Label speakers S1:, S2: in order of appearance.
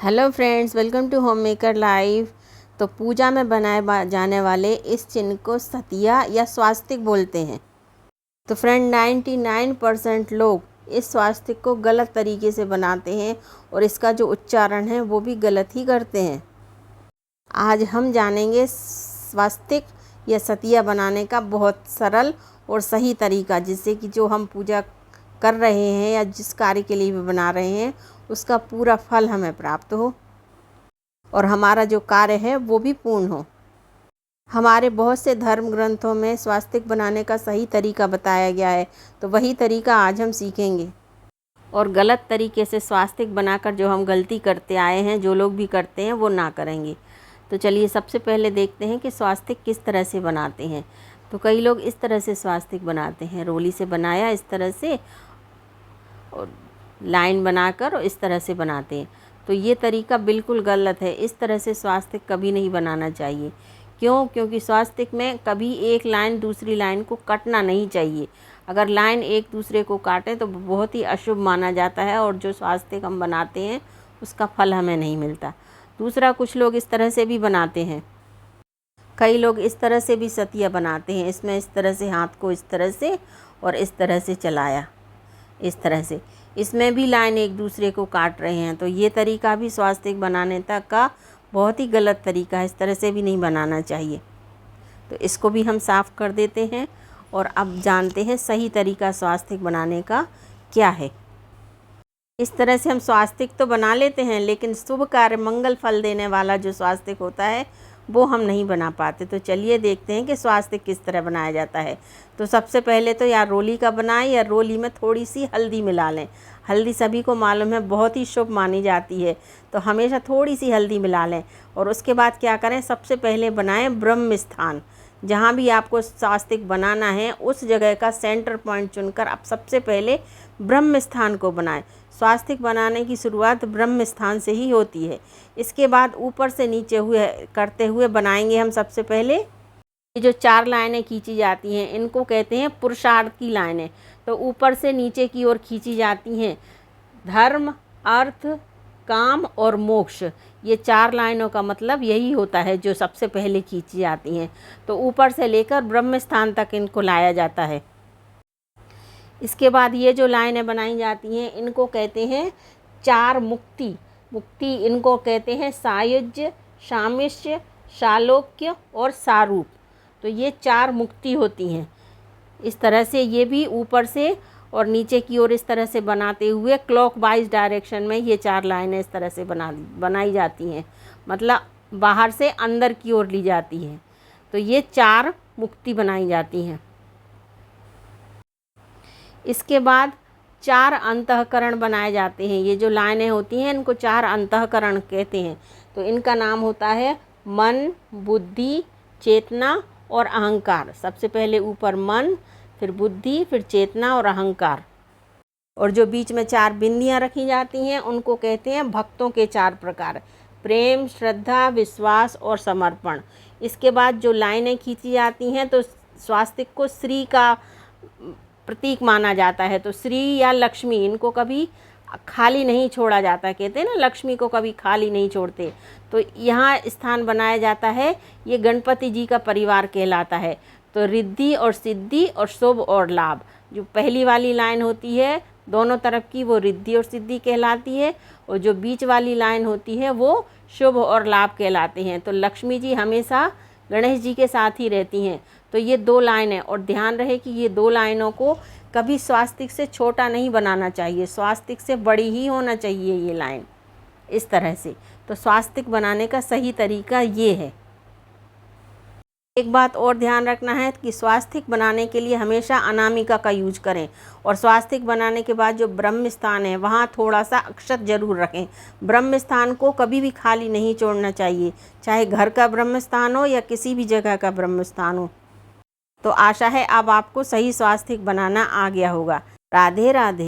S1: Hello friends, welcome to home maker life. तो पूजा में बनाए जाने वाले इस चिन्ह को सतिया या स्वास्तिक बोलते हैं। तो फ्रेंड 99% लोग इस स्वास्तिक को गलत तरीके से बनाते हैं और इसका जो उच्चारण है वो भी गलत ही करते हैं। आज हम जानेंगे स्वास्तिक या सतिया बनाने का बहुत सरल और सही तरीका, जिससे कि जो हम पूजा कर रहे हैं या जिस कार्य के लिए भी बना रहे हैं उसका पूरा फल हमें प्राप्त हो और हमारा जो कार्य है वो भी पूर्ण हो। हमारे बहुत से धर्म ग्रंथों में स्वास्तिक बनाने का सही तरीका बताया गया है, तो वही तरीका आज हम सीखेंगे। और गलत तरीके से स्वास्तिक बनाकर जो हम गलती करते आए हैं, जो लोग भी करते हैं, वो ना करेंगे। तो चलिए सबसे पहले देखते हैं कि स्वास्तिक किस तरह से बनाते हैं। तो कई लोग इस तरह से स्वास्तिक बनाते हैं, रोली से बनाया इस तरह से और लाइन बनाकर और इस तरह से बनाते हैं। तो ये तरीका बिल्कुल गलत है। इस तरह से स्वास्तिक कभी नहीं बनाना चाहिए। क्योंकि स्वास्तिक में कभी एक लाइन दूसरी लाइन को काटना नहीं चाहिए। अगर लाइन एक दूसरे को काटे तो बहुत ही अशुभ माना जाता है और जो स्वास्तिक हम बनाते हैं उसका फल हमें नहीं मिलता। दूसरा, कुछ लोग इस तरह से भी बनाते हैं। कई लोग इस तरह से भी सतिया बनाते हैं। इसमें इस तरह से हाथ को इस तरह से और इस तरह से चलाया, इस तरह से। इसमें भी लाइन एक दूसरे को काट रहे हैं। तो ये तरीका भी स्वास्तिक बनाने तक का बहुत ही गलत तरीका है। इस तरह से भी नहीं बनाना चाहिए। तो इसको भी हम साफ़ कर देते हैं और अब जानते हैं सही तरीका स्वास्तिक बनाने का क्या है। इस तरह से हम स्वास्तिक तो बना लेते हैं, लेकिन शुभ कार्य मंगल फल देने वाला जो स्वास्तिक होता है वो हम नहीं बना पाते। तो चलिए देखते हैं कि स्वास्तिक किस तरह बनाया जाता है। तो सबसे पहले तो या रोली का बनाएं या रोली में थोड़ी सी हल्दी मिला लें। हल्दी सभी को मालूम है बहुत ही शुभ मानी जाती है, तो हमेशा थोड़ी सी हल्दी मिला लें। और उसके बाद क्या करें, सबसे पहले बनाएं ब्रह्म स्थान। जहाँ भी आपको स्वास्तिक बनाना है उस जगह का सेंटर पॉइंट चुनकर आप सबसे पहले ब्रह्म स्थान को बनाएं। स्वास्तिक बनाने की शुरुआत ब्रह्म स्थान से ही होती है। इसके बाद ऊपर से नीचे हुए करते हुए बनाएंगे हम सबसे पहले। ये जो 4 लाइनें खींची जाती हैं इनको कहते हैं पुरुषार्थ की लाइनें। तो ऊपर से नीचे की ओर खींची जाती हैं धर्म, अर्थ, काम और मोक्ष। ये 4 लाइनों का मतलब यही होता है जो सबसे पहले खींची जाती हैं। तो ऊपर से लेकर ब्रह्म स्थान तक इनको लाया जाता है। इसके बाद ये जो लाइनें बनाई जाती हैं इनको कहते हैं 4 मुक्ति। मुक्ति इनको कहते हैं सायुज्य, सामिष्य, सालोक्य और सारूप। तो ये 4 मुक्ति होती हैं। इस तरह से ये भी ऊपर से और नीचे की ओर इस तरह से बनाते हुए क्लॉकवाइज डायरेक्शन में ये 4 लाइनें इस तरह से बनाई जाती हैं, मतलब बाहर से अंदर की ओर ली जाती हैं। तो ये 4 मुक्ति बनाई जाती हैं। इसके बाद 4 अंतःकरण बनाए जाते हैं। ये जो लाइनें होती हैं इनको 4 अंतःकरण कहते हैं। तो इनका नाम होता है मन, बुद्धि, चेतना और अहंकार। सबसे पहले ऊपर मन, फिर बुद्धि, फिर चेतना और अहंकार। और जो बीच में 4 बिंदियां रखी जाती हैं उनको कहते हैं भक्तों के 4 प्रकार: प्रेम, श्रद्धा, विश्वास और समर्पण। इसके बाद जो लाइनें खींची जाती हैं तो स्वास्तिक को श्री का प्रतीक माना जाता है। तो श्री या लक्ष्मी, इनको कभी खाली नहीं छोड़ा जाता। कहते हैं ना, लक्ष्मी को कभी खाली नहीं छोड़ते। तो यहाँ स्थान बनाया जाता है। ये गणपति जी का परिवार कहलाता है। तो रिद्धि और सिद्धि और शुभ और लाभ, जो पहली वाली लाइन होती है दोनों तरफ की, वो रिद्धि और सिद्धि कहलाती है। और जो बीच वाली लाइन होती है वो शुभ और लाभ कहलाते हैं। तो लक्ष्मी जी हमेशा गणेश जी के साथ ही रहती हैं। तो ये 2 लाइनें, और ध्यान रहे कि ये 2 लाइनों को कभी स्वास्तिक से छोटा नहीं बनाना चाहिए, स्वास्तिक से बड़ी ही होना चाहिए ये लाइन, इस तरह से। तो स्वास्तिक बनाने का सही तरीका ये है। एक बात और ध्यान रखना है कि स्वास्तिक बनाने के लिए हमेशा अनामिका का यूज करें। और स्वास्तिक बनाने के बाद जो ब्रह्म स्थान है वहाँ थोड़ा सा अक्षत जरूर रखें। ब्रह्म स्थान को कभी भी खाली नहीं छोड़ना चाहिए, चाहे घर का ब्रह्म स्थान हो या किसी भी जगह का ब्रह्म स्थान हो। तो आशा है अब आपको सही स्वास्तिक बनाना आ गया होगा। राधे राधे।